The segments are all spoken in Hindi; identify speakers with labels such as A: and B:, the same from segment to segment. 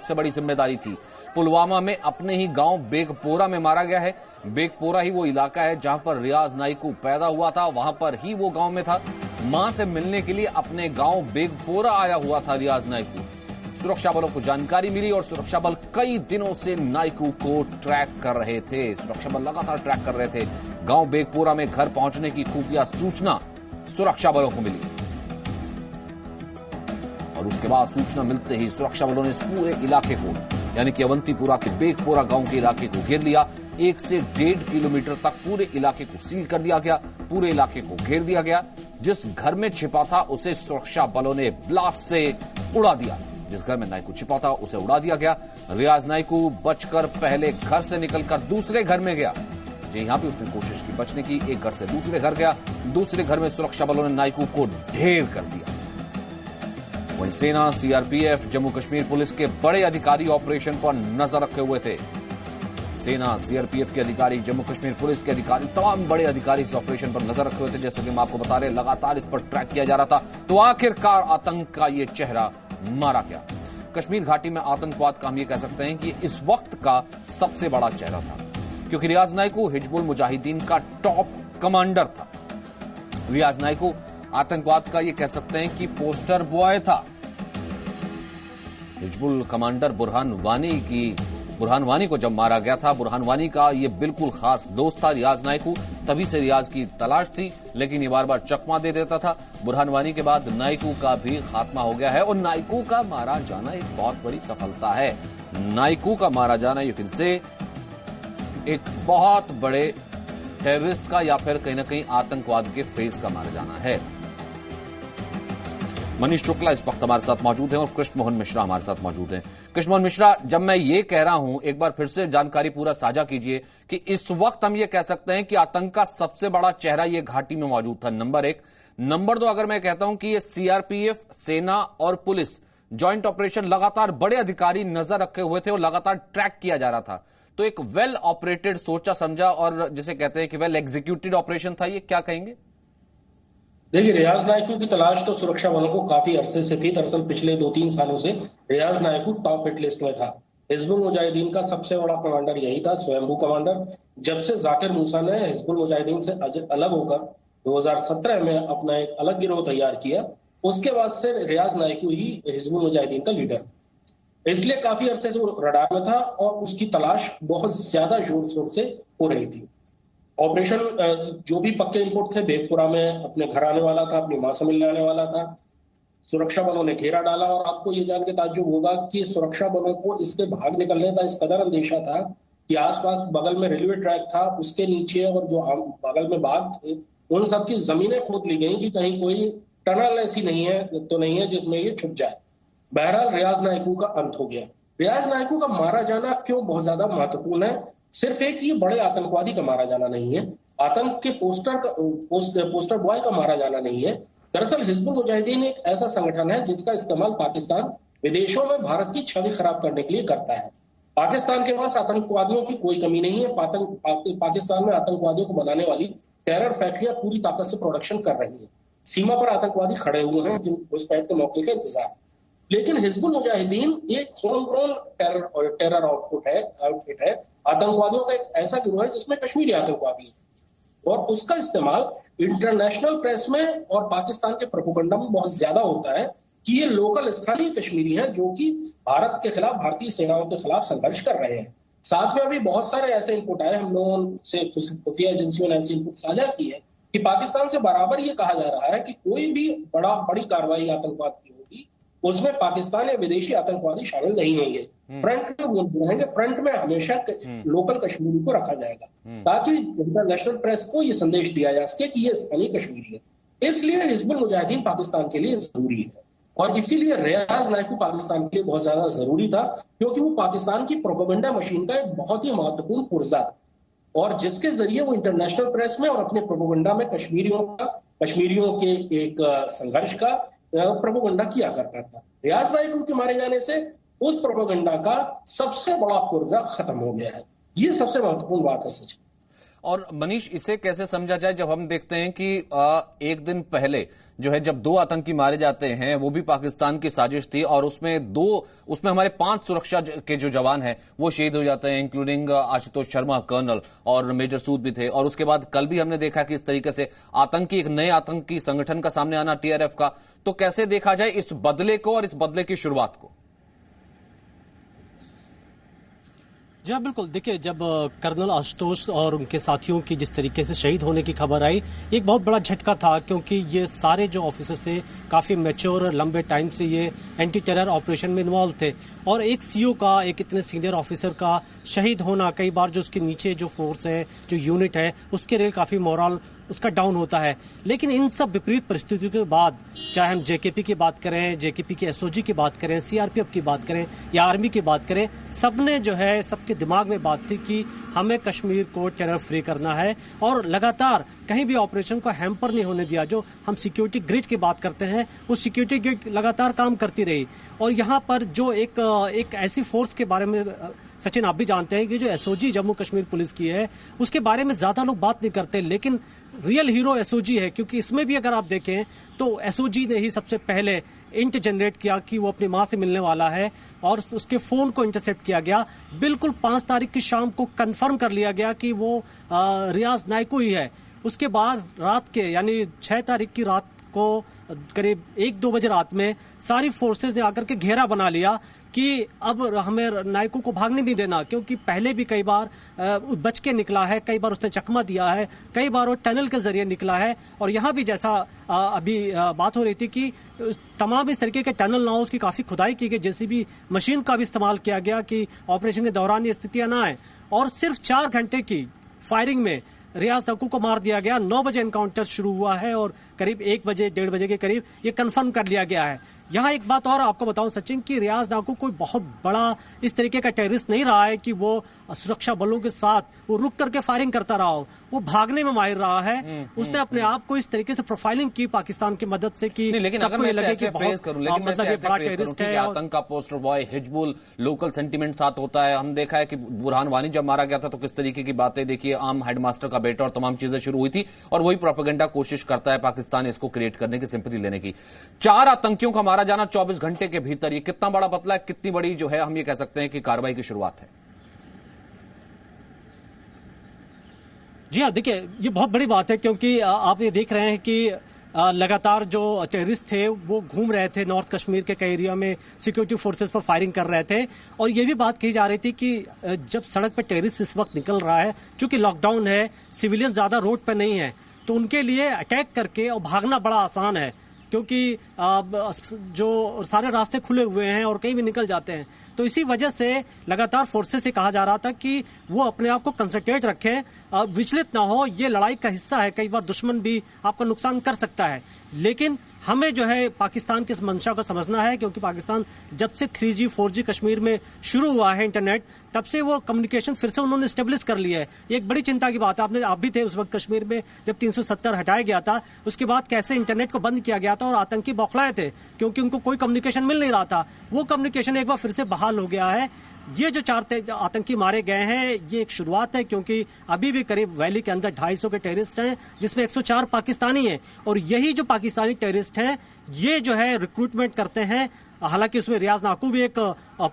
A: सबसे बड़ी जिम्मेदारी थी। पुलवामा में अपने ही गांव बेगपोरा में मारा गया है। बेगपोरा ही वो इलाका है जहां पर रियाज नाइकू पैदा हुआ था, वहां पर ही वो गांव में था। मां से मिलने के लिए अपने गांव बेगपोरा आया हुआ था रियाज नाइकू। सुरक्षा बलों को जानकारी मिली और सुरक्षा बल कई दिनों से नाइकू को ट्रैक कर रहे थे। सुरक्षा बल लगातार ट्रैक कर रहे थे। गांव बेगपोरा में घर पहुंचने की खुफिया सूचना सुरक्षा बलों को मिली और उसके बाद सूचना मिलते ही सुरक्षा बलों ने इस पूरे इलाके को, यानी कि अवंतीपुरा के बेगपोरा गांव के इलाके को घेर लिया। 1 से 1.5 किलोमीटर तक पूरे इलाके को सील कर दिया गया, पूरे इलाके को घेर दिया गया। जिस घर में छिपा था उसे सुरक्षा बलों ने ब्लास्ट से उड़ा दिया। जिस घर में नाइकू छिपा था उसे उड़ा दिया गया। रियाज नाइकू बचकर पहले घर से निकलकर दूसरे घर में गया। यहां भी उसने कोशिश की बचने की, एक घर से दूसरे घर गया। दूसरे घर में सुरक्षा बलों ने नाइकू को ढेर कर दिया। वहीं सेना, सीआरपीएफ, जम्मू कश्मीर पुलिस के बड़े अधिकारी ऑपरेशन पर नजर रखे हुए थे। सेना, सीआरपीएफ के अधिकारी, जम्मू कश्मीर पुलिस के अधिकारी, तमाम बड़े अधिकारी इस ऑपरेशन पर नजर रखे हुए थे। जैसे कि हम आपको बता रहे, लगातार इस पर ट्रैक किया जा रहा था। तो आखिरकार आतंक का ये चेहरा मारा गया। कश्मीर घाटी में आतंकवाद का हम ये कह सकते हैं कि इस वक्त का सबसे बड़ा चेहरा था, क्योंकि रियाज नाइकू हिजबुल मुजाहिदीन का टॉप कमांडर था। रियाज नाइकू आतंकवाद का ये कह सकते हैं कि पोस्टर बॉय था। हिजबुल कमांडर बुरहान वानी को जब मारा गया था, बुरहान वानी का ये बिल्कुल खास दोस्त था रियाज नाइकू। तभी से रियाज की तलाश थी, लेकिन ये बार बार चकमा दे देता था। बुरहान वानी के बाद नाइकू का भी खात्मा हो गया है और नाइकू का मारा जाना एक बहुत बड़ी सफलता है। नाइकू का मारा जाना यू कैन से एक बहुत बड़े टेररिस्ट का या फिर कहीं ना कहीं आतंकवाद के फेस का मारा जाना है। मनीष शुक्ला इस वक्त हमारे साथ मौजूद हैं और कृष्ण मोहन मिश्रा हमारे साथ मौजूद हैं। कृष्ण मोहन मिश्रा, जब मैं ये कह रहा हूं, एक बार फिर से जानकारी पूरा साझा कीजिए कि इस वक्त हम ये कह सकते हैं कि आतंक का सबसे बड़ा चेहरा ये घाटी में मौजूद था, नंबर 1। नंबर 2, अगर मैं कहता हूं कि ये सीआरपीएफ, सेना और पुलिस ज्वाइंट ऑपरेशन लगातार बड़े अधिकारी नजर रखे हुए थे और लगातार ट्रैक किया जा रहा था, तो एक वेल ऑपरेटेड, सोचा समझा और जिसे कहते हैं कि वेल एग्जीक्यूटेड ऑपरेशन था, ये क्या कहेंगे?
B: देखिए, रियाज नाइकू की तलाश तो सुरक्षा बलों को काफी अरसे से थी। दरअसल पिछले 2-3 सालों से रियाज नाइकू टॉप हिट लिस्ट में था। हिजबुल मुजाहिदीन का सबसे बड़ा कमांडर यही था, स्वयंभू कमांडर। जब से जाकिर मूसा ने हिजबुल मुजाहिदीन से अलग होकर 2017 में अपना एक अलग गिरोह तैयार किया, उसके बाद से रियाज नाइकू ही हिजबुल मुजाहिदीन का लीडर, इसलिए काफी अरसे से वो रडार में था और उसकी तलाश बहुत ज्यादा जोर शोर से हो रही थी। ऑपरेशन जो भी पक्के इनपुट थे, बेगपुरा में अपने घर आने वाला था, अपनी मां से मिलने आने वाला था। सुरक्षा बलों ने घेरा डाला और आपको ये जान के ताज्जुब होगा कि सुरक्षा बलों को इसके भाग निकलने का इस कदर अंदेशा था कि आसपास बगल में रेलवे ट्रैक था, उसके नीचे और जो बगल में बाग थे, उन सबकी जमीनें खोद ली गई कि कहीं कोई टनल ऐसी नहीं है जिसमें ये छुप जाए। बहरहाल रियाज नाइकू का अंत हो गया। रियाज नाइकू का मारा जाना क्यों बहुत ज्यादा महत्वपूर्ण है? सिर्फ एक ये बड़े आतंकवादी का मारा जाना नहीं है, आतंक के पोस्टर बॉय का मारा जाना नहीं है। दरअसल हिजबुल मुजाहिदीन एक ऐसा संगठन है जिसका इस्तेमाल पाकिस्तान विदेशों में भारत की छवि खराब करने के लिए करता है। पाकिस्तान के पास आतंकवादियों की कोई कमी नहीं है। पाकिस्तान में आतंकवादियों को बनाने वाली टेरर फैक्ट्रियां पूरी ताकत से प्रोडक्शन कर रही है। सीमा पर आतंकवादी खड़े हुए हैं जिन घुसपैठ के मौके का इंतजार। लेकिन हिजबुल मुजाहिदीन एक होमग्रोन टेरर आउटफिट है। आतंकवादियों का एक ऐसा गिरोह है जिसमें कश्मीरी आतंकवादी है और उसका इस्तेमाल इंटरनेशनल प्रेस में और पाकिस्तान के प्रोपेगेंडा में बहुत ज्यादा होता है कि ये लोकल स्थानीय कश्मीरी हैं जो कि भारत के खिलाफ, भारतीय सेनाओं के खिलाफ संघर्ष कर रहे हैं। साथ में अभी बहुत सारे ऐसे इनपुट आए, हम लोगों से खुफिया एजेंसियों ने ऐसे इनपुट साझा की है कि पाकिस्तान से बराबर ये कहा जा रहा है कि कोई भी बड़ी कार्रवाई आतंकवाद की होगी, उसमें पाकिस्तान या विदेशी आतंकवादी शामिल नहीं होंगे। फ्रंट में वो रहेंगे, फ्रंट में हमेशा लोकल कश्मीरी को रखा जाएगा ताकि इंटरनेशनल प्रेस को ये संदेश दिया जा सके कि ये स्थानीय कश्मीरी है। इसलिए हिजबुल मुजाहिदीन पाकिस्तान के लिए जरूरी है और इसीलिए रियाज नाइकू पाकिस्तान के लिए बहुत ज्यादा जरूरी था, क्योंकि वो पाकिस्तान की प्रोपेगेंडा मशीन का एक बहुत ही महत्वपूर्ण पुर्जा था और जिसके जरिए वो इंटरनेशनल प्रेस में और अपने प्रोपेगेंडा में कश्मीरियों के एक संघर्ष का प्रोपेगेंडा किया करता था। रियाज नाइकू के मारे जाने से उस प्रोपेगेंडा का सबसे बड़ा पुर्जा खत्म हो गया है। ये सबसे महत्वपूर्ण बात है सच।
A: और मनीष, इसे कैसे समझा जाए जब हम देखते हैं कि एक दिन पहले जो है जब 2 आतंकी मारे जाते हैं, वो भी पाकिस्तान की साजिश थी, और उसमें हमारे 5 सुरक्षा के जो जवान हैं वो शहीद हो जाते हैं, इंक्लूडिंग आशुतोष शर्मा कर्नल, और मेजर सूद भी थे। और उसके बाद कल भी हमने देखा कि इस तरीके से एक नए आतंकी संगठन का सामने आना, टीआरएफ का। तो कैसे देखा जाए इस बदले को और इस बदले की शुरुआत को?
C: जी हाँ, बिल्कुल। देखिए, जब कर्नल आशुतोष और उनके साथियों की जिस तरीके से शहीद होने की खबर आई, एक बहुत बड़ा झटका था, क्योंकि ये सारे जो ऑफिसर्स थे काफ़ी मैच्योर और लंबे टाइम से ये एंटी टेरर ऑपरेशन में इन्वॉल्व थे। और एक सीओ का, एक इतने सीनियर ऑफिसर का शहीद होना, कई बार जो उसके नीचे जो फोर्स है, जो यूनिट है, उसके लिए काफ़ी मोरल उसका डाउन होता है। लेकिन इन सब विपरीत परिस्थितियों के बाद, चाहे हम जेकेपी की बात करें, जेकेपी की एसओजी की बात करें, सीआरपीएफ की बात करें या आर्मी की बात करें, सबने जो है, सबके दिमाग में बात थी कि हमें कश्मीर को टेरर फ्री करना है, और लगातार कहीं भी ऑपरेशन को हैम्पर नहीं होने दिया। जो हम सिक्योरिटी ग्रिड की बात करते हैं, वो सिक्योरिटी ग्रिड लगातार काम करती रही। और यहाँ पर जो एक ऐसी फोर्स के बारे में, सचिन आप भी जानते हैं कि जो एसओजी जम्मू कश्मीर पुलिस की है, उसके बारे में ज्यादा लोग बात नहीं करते, लेकिन रियल हीरो एसओजी है। क्योंकि इसमें भी अगर आप देखें तो एसओजी ने ही सबसे पहले इंट जनरेट किया कि वो अपनी मां से मिलने वाला है, और उसके फोन को इंटरसेप्ट किया गया। बिल्कुल 5 तारीख की शाम को कंफर्म कर लिया गया कि वो रियाज नायकू ही है। उसके बाद रात के, यानी 6 तारीख की रात को करीब 1-2 बजे रात में सारी फोर्सेस ने आकर के घेरा बना लिया कि अब हमें नायकू को भागने नहीं देना, क्योंकि पहले भी कई बार बच के निकला है, कई बार उसने चकमा दिया है, कई बार वो टनल के जरिए निकला है। और यहाँ भी जैसा अभी बात हो रही थी कि तमाम इस तरीके के टनल ना हो, उसकी काफ़ी खुदाई की गई, जेसीबी मशीन का भी इस्तेमाल किया गया कि ऑपरेशन के दौरान ये स्थितियाँ ना आए। और सिर्फ 4 घंटे की फायरिंग में रियाज नायकू को मार दिया गया। 9 बजे एनकाउंटर शुरू हुआ है और करीब 1 बजे 1:30 बजे के करीब ये कंफर्म कर लिया गया है। यहाँ एक बात और आपको बताऊं सचिन, कि रियाज नायकू कोई बहुत बड़ा इस तरीके का टेररिस्ट नहीं रहा है कि वो सुरक्षा बलों के साथ वो रुक करके फायरिंग करता रहा हो। वो भागने में माहिर रहा है। उसने अपने आप को इस तरीके से प्रोफाइलिंग की पाकिस्तान की मदद से कि
A: सबको ये लगे कि बहुत बड़ा टेररिस्ट है। आतंक का poster boy, Hizbul, local sentiment साथ होता है। हम देखा है कि बुरहान वानी जब मारा गया था तो किस तरीके की बातें, देखिए आम हेडमास्टर का बेटा और तमाम चीजें शुरू हुई थी, और वही प्रोपेगेंडा कोशिश करता है पाकिस्तान इसको क्रिएट करने की, सिंपैथी लेने की। 4 आतंकियों का मारा जाना 24 घंटे के भीतर, ये कितना बड़ा बदला है, कितनी बड़ी जो है हम ये कह सकते हैं कि कार्रवाई की शुरुआत है?
C: जी हाँ, देखिए ये बहुत बड़ी बात है, क्योंकि आप ये देख रहे हैं कि लगातार जो टेररिस्ट थे वो घूम रहे थे नॉर्थ कश्मीर के कई एरिया में, सिक्योरिटी फोर्सेस पर फायरिंग कर रहे थे। और ये भी बात कही जा रही थी कि जब सड़क पर टेररिस्ट इस वक्त निकल रहा है, चूंकि लॉकडाउन है, सिविलियन ज्यादा रोड पर नहीं है, तो उनके लिए अटैक करके और भागना बड़ा आसान है, क्योंकि जो सारे रास्ते खुले हुए हैं और कहीं भी निकल जाते हैं। तो इसी वजह से लगातार फोर्सेस से कहा जा रहा था कि वो अपने आप को कंसंट्रेट रखें, विचलित ना हो। ये लड़ाई का हिस्सा है, कई बार दुश्मन भी आपका नुकसान कर सकता है, लेकिन हमें जो है पाकिस्तान की इस मंशा को समझना है, क्योंकि पाकिस्तान जब से 3G 4G कश्मीर में शुरू हुआ है इंटरनेट, तब से वो कम्युनिकेशन फिर से उन्होंने स्टेब्लिश कर लिया है। ये एक बड़ी चिंता की बात है। आप भी थे उस वक्त कश्मीर में जब 370 हटाया गया था, उसके बाद कैसे इंटरनेट को बंद किया गया था और आतंकी बौखलाए थे, क्योंकि उनको कोई कम्युनिकेशन मिल नहीं रहा था। वो कम्युनिकेशन एक बार फिर से बहाल हो गया है। ये जो 4 आतंकी मारे गए हैं, ये एक शुरुआत है, क्योंकि अभी भी करीब वैली के अंदर 250 के टेररिस्ट हैं, जिसमें 104 पाकिस्तानी हैं। और यही जो पाकिस्तानी टेररिस्ट हैं, ये जो है रिक्रूटमेंट करते हैं। हालांकि उसमें रियाज नायकू भी एक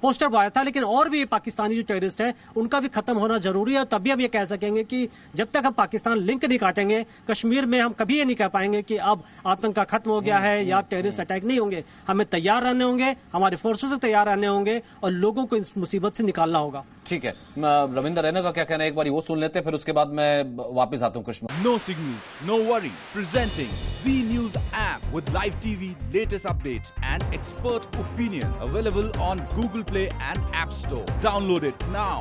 C: पोस्टर बॉय था, लेकिन और भी पाकिस्तानी जो टेररिस्ट है उनका भी खत्म होना जरूरी है। तभी हम ये कह सकेंगे कि जब तक हम पाकिस्तान लिंक नहीं काटेंगे कश्मीर में, हम कभी ये नहीं कह पाएंगे कि अब आतंक का खत्म हो गया है या टेररिस्ट अटैक नहीं होंगे। हमें तैयार रहने होंगे, हमारे फोर्सेस से तैयार रहने होंगे और लोगों को इस मुसीबत से निकालना होगा।
A: ठीक है, रविंदर रैना का क्या कहना है, एक बार वो सुन लेते हैं, फिर उसके बाद मैं वापस आता हूं Kashmir.
D: No signal, no worry, presenting Zee News app with live TV, latest updates and expert opinion, available on Google Play and App Store. Download it now.